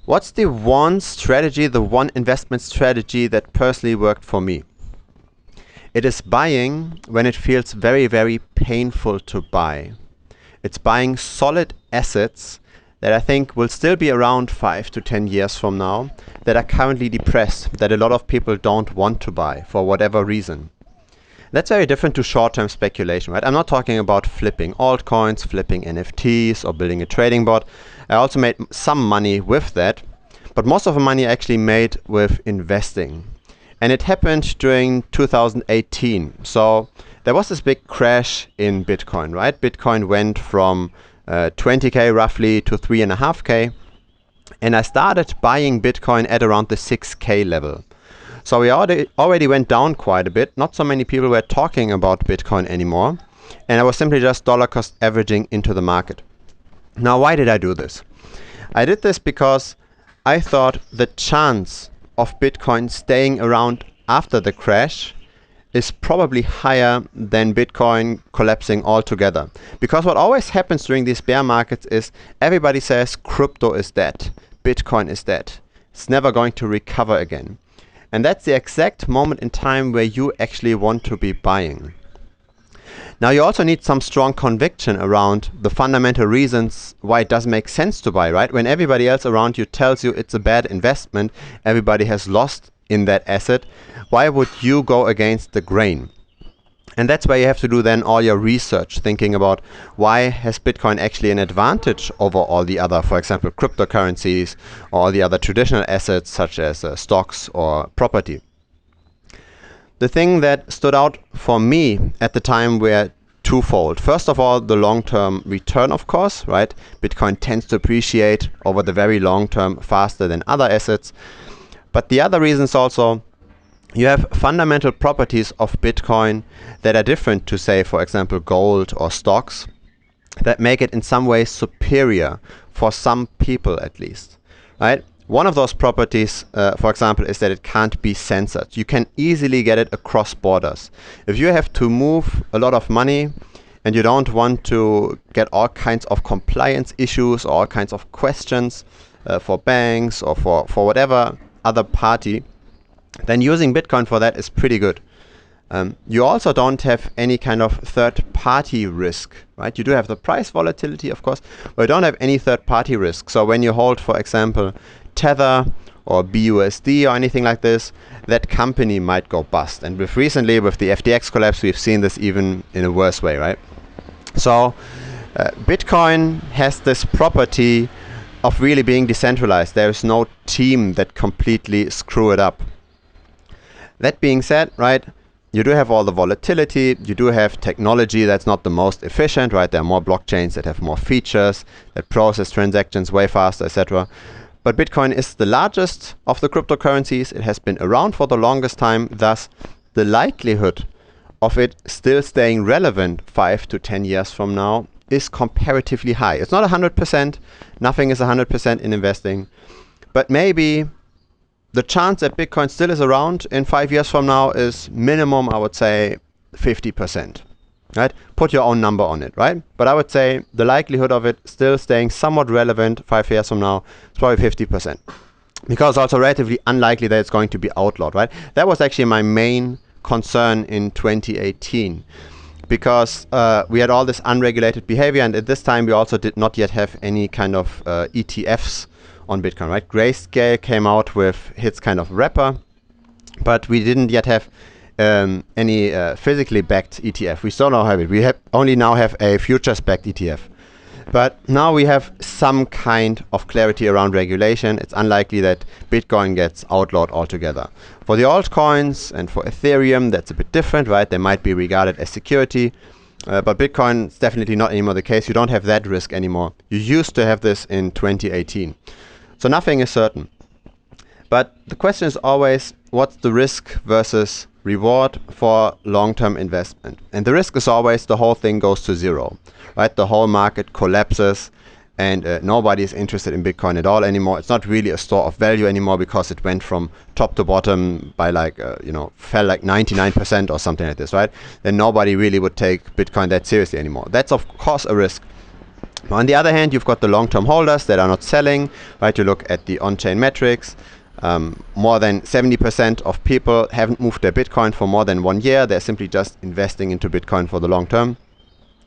What's the one strategy, the one investment strategy that personally worked for me? It is buying when it feels very, very painful to buy. It's buying solid assets that I think will still be around 5 to 10 years from now, that are currently depressed, that a lot of people don't want to buy for whatever reason. That's very different to short-term speculation, right? I'm not talking about flipping altcoins, flipping NFTs, or building a trading bot. I also made some money with that, but most of the money I actually made with investing. And it happened during 2018. So there was this big crash in Bitcoin, right? Bitcoin went from 20K roughly to 3.5K. And I started buying Bitcoin at around the 6K level. So we already went down quite a bit. Not so many people were talking about Bitcoin anymore. And I was simply just dollar cost averaging into the market. Now, why did I do this? I did this because I thought the chance of Bitcoin staying around after the crash is probably higher than Bitcoin collapsing altogether. Because what always happens during these bear markets is everybody says crypto is dead, Bitcoin is dead. It's never going to recover again. And that's the exact moment in time where you actually want to be buying. Now you also need some strong conviction around the fundamental reasons why it doesn't make sense to buy, right? When everybody else around you tells you it's a bad investment, everybody has lost in that asset, why would you go against the grain? And that's where you have to do then all your research, thinking about why has Bitcoin actually an advantage over all the other, for example, cryptocurrencies or all the other traditional assets such as stocks or property. The thing that stood out for me at the time were twofold. First of all, the long-term return, of course, right? Bitcoin tends to appreciate over the very long term faster than other assets. But the other reason is also you have fundamental properties of Bitcoin that are different to, say, for example, gold or stocks, that make it in some ways superior for some people at least, right? One of those properties, for example, is that it can't be censored. You can easily get it across borders. If you have to move a lot of money and you don't want to get all kinds of compliance issues or all kinds of questions for banks or for whatever other party, then using Bitcoin for that is pretty good. You also don't have any kind of third-party risk, right? You do have the price volatility, of course, but you don't have any third-party risk. So when you hold, for example, Tether or BUSD or anything like this, that company might go bust. And recently, with the FTX collapse, we've seen this even in a worse way, right? So Bitcoin has this property of really being decentralized. There is no team that completely screw it up. That being said, right, you do have all the volatility, you do have technology that's not the most efficient, right? There are more blockchains that have more features, that process transactions way faster, etc. But Bitcoin is the largest of the cryptocurrencies. It has been around for the longest time. Thus, the likelihood of it still staying relevant 5 to 10 years from now is comparatively high. It's not 100%. Nothing is 100% in investing. But maybe the chance that Bitcoin still is around in 5 years from now is minimum, I would say, 50%. Right? Put your own number on it, right? But I would say the likelihood of it still staying somewhat relevant 5 years from now is probably 50%. Because it's also relatively unlikely that it's going to be outlawed, right? That was actually my main concern in 2018. Because we had all this unregulated behavior, and at this time we also did not yet have any kind of ETFs on Bitcoin, right? Grayscale came out with its kind of wrapper, but we didn't yet have any physically backed ETF. We still don't have it. We only now have a futures backed ETF. But now we have some kind of clarity around regulation. It's unlikely that Bitcoin gets outlawed altogether. For the altcoins and for Ethereum, that's a bit different, right? They might be regarded as security. But Bitcoin is definitely not anymore the case. You don't have that risk anymore. You used to have this in 2018. So nothing is certain. But the question is always, what's the risk versus reward for long-term investment? And the risk is always the whole thing goes to zero, right? The whole market collapses and nobody is interested in Bitcoin at all anymore. It's not really a store of value anymore because it went from top to bottom by fell like 99% or something like this, right? Then nobody really would take Bitcoin that seriously anymore. That's of course a risk. On the other hand, you've got the long-term holders that are not selling, right? You look at the on-chain metrics. More than 70% of people haven't moved their Bitcoin for more than 1 year. They're simply just investing into Bitcoin for the long term.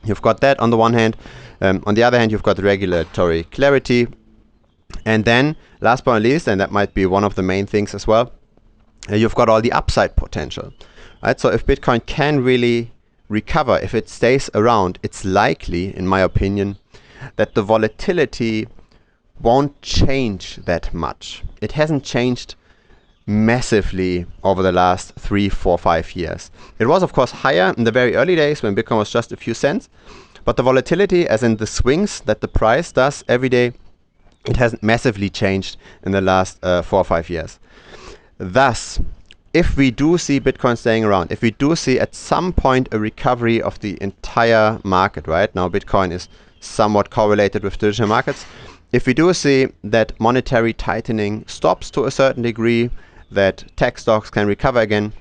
You've got that on the one hand. On the other hand, you've got regulatory clarity. And then, last but not least, and that might be one of the main things as well, you've got all the upside potential. Right? So if Bitcoin can really recover, if it stays around, it's likely, in my opinion, that the volatility won't change that much. It hasn't changed massively over the last 3, 4, 5 years. It was, of course, higher in the very early days when Bitcoin was just a few cents, but the volatility, as in the swings that the price does every day, it hasn't massively changed in the last 4 or 5 years. Thus, if we do see Bitcoin staying around, if we do see at some point a recovery of the entire market, right? Now Bitcoin is somewhat correlated with digital markets. If we do see that monetary tightening stops to a certain degree, that tech stocks can recover again,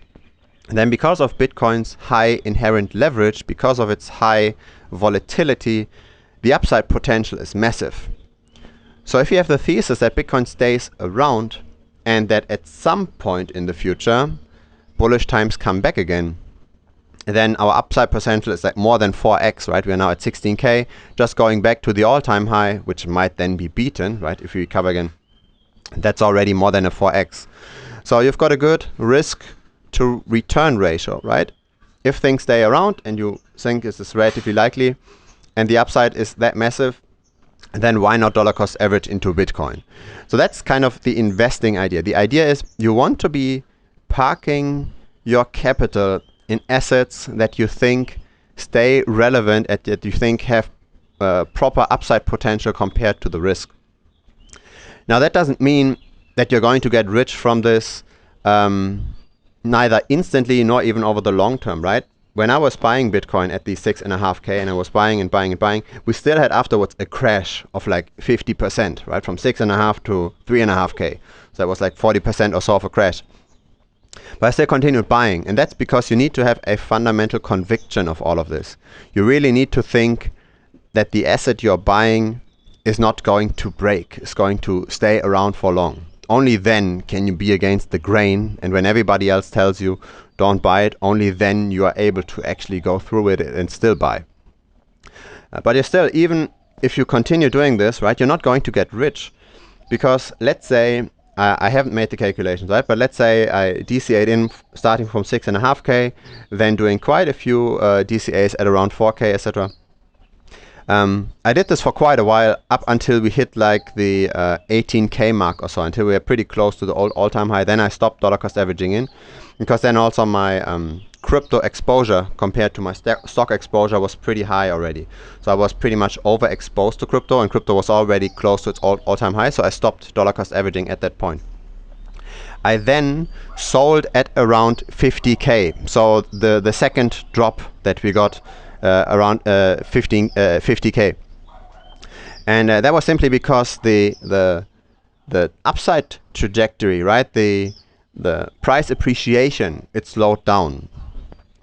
then because of Bitcoin's high inherent leverage, because of its high volatility, the upside potential is massive. So if you have the thesis that Bitcoin stays around and that at some point in the future bullish times come back again, then our upside potential is like more than 4x, right? We are now at 16K, just going back to the all-time high, which might then be beaten, right? If we recover again, that's already more than a 4x. So you've got a good risk to return ratio, right? If things stay around and you think this is relatively likely and the upside is that massive, then why not dollar cost average into Bitcoin? So that's kind of the investing idea. The idea is you want to be parking your capital in assets that you think stay relevant, that you think have proper upside potential compared to the risk. Now that doesn't mean that you're going to get rich from this neither instantly nor even over the long term, right? When I was buying Bitcoin at the 6.5K and I was buying and buying and buying, we still had afterwards a crash of like 50%, right? From 6.5 to 3.5K. So that was like 40% or so of a crash. But I still continued buying, and that's because you need to have a fundamental conviction of all of this. You really need to think that the asset you're buying is not going to break, is going to stay around for long. Only then can you be against the grain, and when everybody else tells you don't buy it, only then you are able to actually go through it and still buy. But you're still, even if you continue doing this, right, you're not going to get rich, because let's say I haven't made the calculations, right? But let's say I DCA'd in starting from 6.5K, then doing quite a few DCAs at around 4K, etc. I did this for quite a while, up until we hit like the 18K mark or so, until we were pretty close to the all-time high. Then I stopped dollar cost averaging in, because then also my crypto exposure compared to my stock exposure was pretty high already. So I was pretty much overexposed to crypto, and crypto was already close to its all-time high, so I stopped dollar cost averaging at that point. I then sold at around 50K. So the second drop that we got around 50K. And that was simply because the upside trajectory, right? The price appreciation, it slowed down.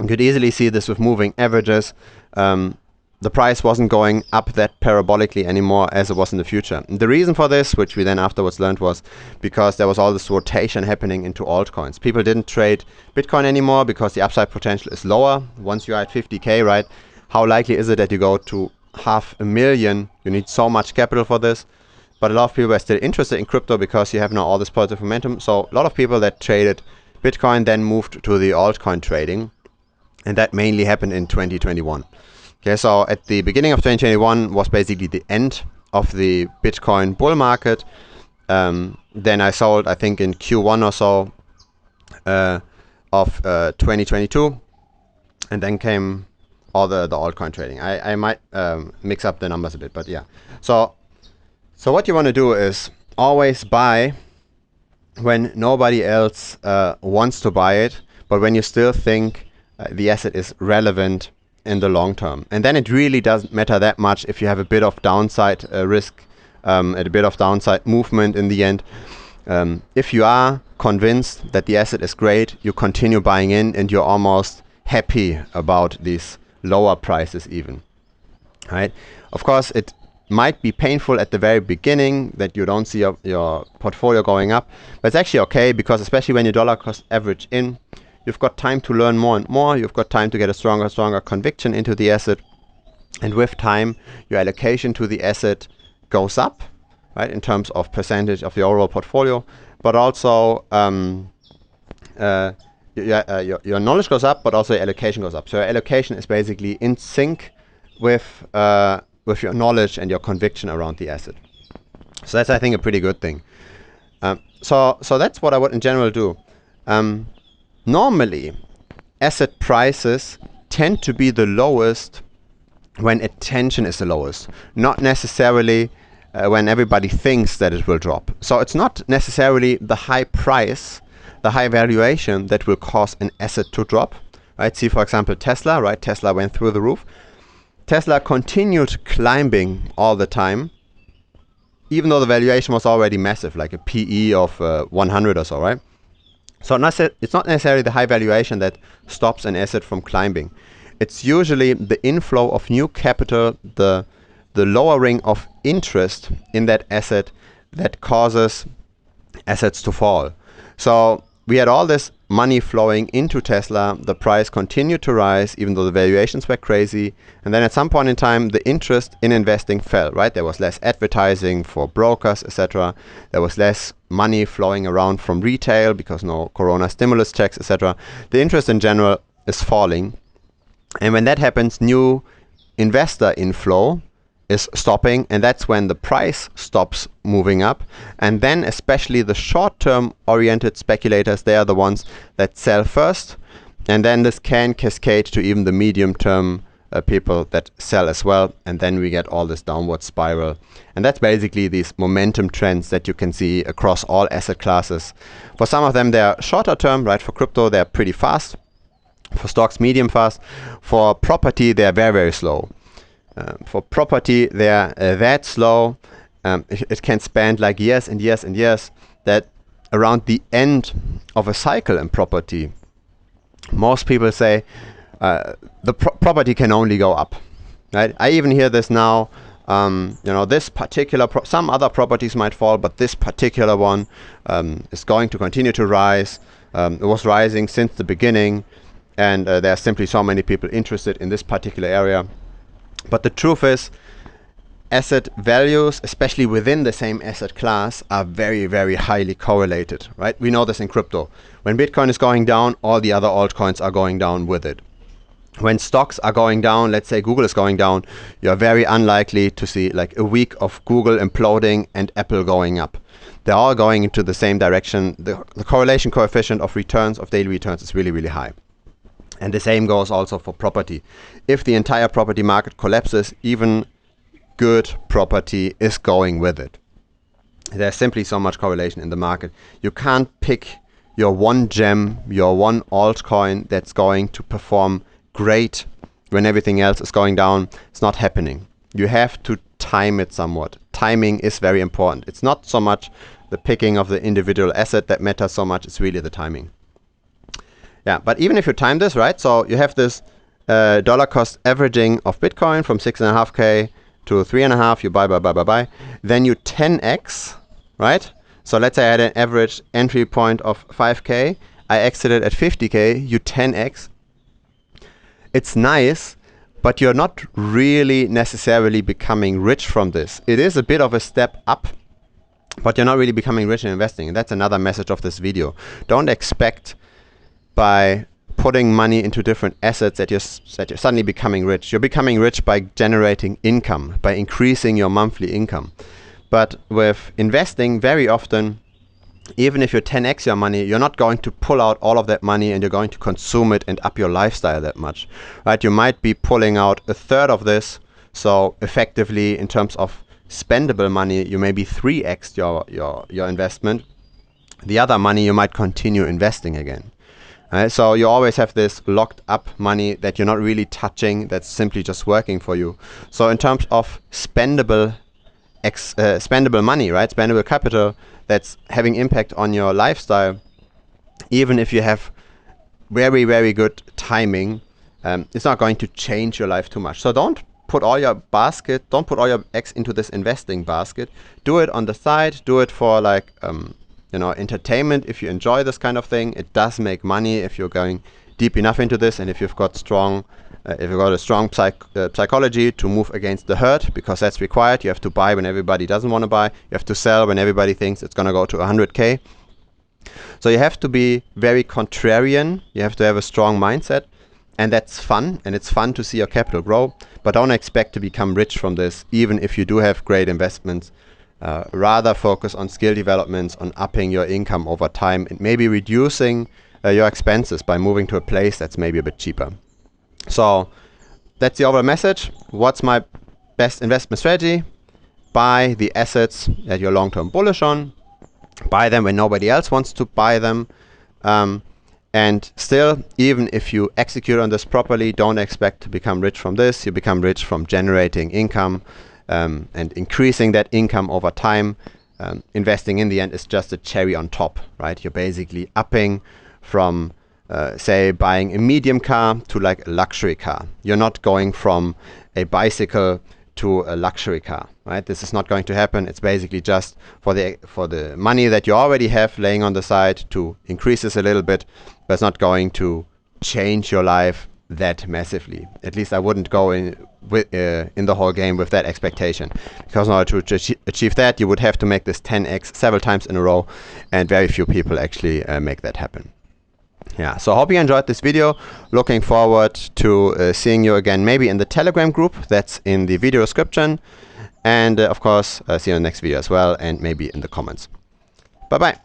You could easily see this with moving averages. The price wasn't going up that parabolically anymore as it was in the future. And the reason for this, which we then afterwards learned, was because there was all this rotation happening into altcoins. People didn't trade Bitcoin anymore because the upside potential is lower. Once you are at 50K, right, how likely is it that you go to 500,000? You need so much capital for this. But a lot of people are still interested in crypto because you have now all this positive momentum. So a lot of people that traded Bitcoin then moved to the altcoin trading. And that mainly happened in 2021. Okay, so at the beginning of 2021 was basically the end of the Bitcoin bull market. Then I sold, I think, in Q1 or so of 2022. And then came all the altcoin trading. I might mix up the numbers a bit, but yeah. So what you want to do is always buy when nobody else wants to buy it, but when you still think the asset is relevant in the long term. And then it really doesn't matter that much if you have a bit of downside risk, a bit of downside movement in the end. If you are convinced that the asset is great, you continue buying in, and you're almost happy about these lower prices even. Right? Of course, it might be painful at the very beginning that you don't see your portfolio going up, but it's actually okay, because especially when you dollar cost average in, you've got time to learn more and more, you've got time to get a stronger conviction into the asset, and with time your allocation to the asset goes up, right, in terms of percentage of the overall portfolio, but also your knowledge goes up, but also your allocation goes up. So your allocation is basically in sync with your knowledge and your conviction around the asset. So that's, I think, a pretty good thing. So that's what I would in general do. Normally, asset prices tend to be the lowest when attention is the lowest, not necessarily when everybody thinks that it will drop. So it's not necessarily the high price, the high valuation that will cause an asset to drop, right? See, for example, Tesla, right? Tesla went through the roof. Tesla continued climbing all the time, even though the valuation was already massive, like a PE of 100 or so, right? So it's not necessarily the high valuation that stops an asset from climbing. It's usually the inflow of new capital, the lowering of interest in that asset that causes assets to fall. So we had all this money flowing into Tesla, the price continued to rise even though the valuations were crazy, and then at some point in time the interest in investing fell, right? There was less advertising for brokers, etc. There was less money flowing around from retail because no corona stimulus checks, etc. The interest in general is falling, and when that happens, new investor inflow is stopping, and that's when the price stops moving up. And then especially the short-term oriented speculators, they are the ones that sell first, and then this can cascade to even the medium-term people that sell as well, and then we get all this downward spiral. And that's basically these momentum trends that you can see across all asset classes. For some of them they're shorter term, right? For crypto they're pretty fast, for stocks medium fast, for property they're very, very slow. For property, they're that slow. It can span like years and years and years, that around the end of a cycle in property, most people say the property can only go up. Right? I even hear this now. This particular some other properties might fall, but this particular one is going to continue to rise. It was rising since the beginning, and there are simply so many people interested in this particular area. But the truth is, asset values, especially within the same asset class, are very, very highly correlated, right? We know this in crypto. When Bitcoin is going down, all the other altcoins are going down with it. When stocks are going down, let's say Google is going down, you're very unlikely to see like a week of Google imploding and Apple going up. They're all going into the same direction. The correlation coefficient of returns, of daily returns, is really, really high. And the same goes also for property. If the entire property market collapses, even good property is going with it. There's simply so much correlation in the market. You can't pick your one gem, your one altcoin that's going to perform great when everything else is going down. It's not happening. You have to time it somewhat. Timing is very important. It's not so much the picking of the individual asset that matters so much, it's really the timing. Yeah, but even if you time this, right, so you have this dollar cost averaging of Bitcoin from 6.5K to 3.5, you buy, then you 10x, right? So let's say I had an average entry point of 5K, I exited at 50K, you 10x. It's nice, but you're not really necessarily becoming rich from this. It is a bit of a step up, but you're not really becoming rich in investing. And that's another message of this video. Don't expect by putting money into different assets that you're suddenly becoming rich. You're becoming rich by generating income, by increasing your monthly income. But with investing, very often, even if you 10x your money, you're not going to pull out all of that money and you're going to consume it and up your lifestyle that much. Right? You might be pulling out a third of this, so effectively in terms of spendable money, you maybe 3x your investment. The other money you might continue investing again. So you always have this locked up money that you're not really touching, that's simply just working for you. So in terms of spendable money, right, spendable capital that's having impact on your lifestyle, even if you have very, very good timing, it's not going to change your life too much. So don't put all your basket, don't put all your eggs into this investing basket. Do it on the side. Do it for like entertainment. If you enjoy this kind of thing, it does make money if you're going deep enough into this, and if you've got a strong psychology to move against the herd, because that's required. You have to buy when everybody doesn't want to buy. You have to sell when everybody thinks it's going to go to 100K. So you have to be very contrarian. You have to have a strong mindset, and that's fun. And it's fun to see your capital grow, but don't expect to become rich from this, even if you do have great investments. Rather focus on skill developments, on upping your income over time, and maybe reducing your expenses by moving to a place that's maybe a bit cheaper. So that's the overall message. What's my best investment strategy? Buy the assets that you're long-term bullish on. Buy them when nobody else wants to buy them. And still, even if you execute on this properly, don't expect to become rich from this. You become rich from generating income and increasing that income over time. Investing in the end is just a cherry on top, right? You're basically upping from say buying a medium car to like a luxury car. You're not going from a bicycle to a luxury car, right? This is not going to happen. It's basically just for the money that you already have laying on the side to increase this a little bit, but it's not going to change your life that massively. At least I wouldn't go in the whole game with that expectation, because in order to achieve that, you would have to make this 10x several times in a row, and very few people actually make that happen. Yeah, so I hope you enjoyed this video. Looking forward to seeing you again, maybe in the Telegram group that's in the video description. And of course, see you in the next video as well, and maybe in the comments. Bye-bye.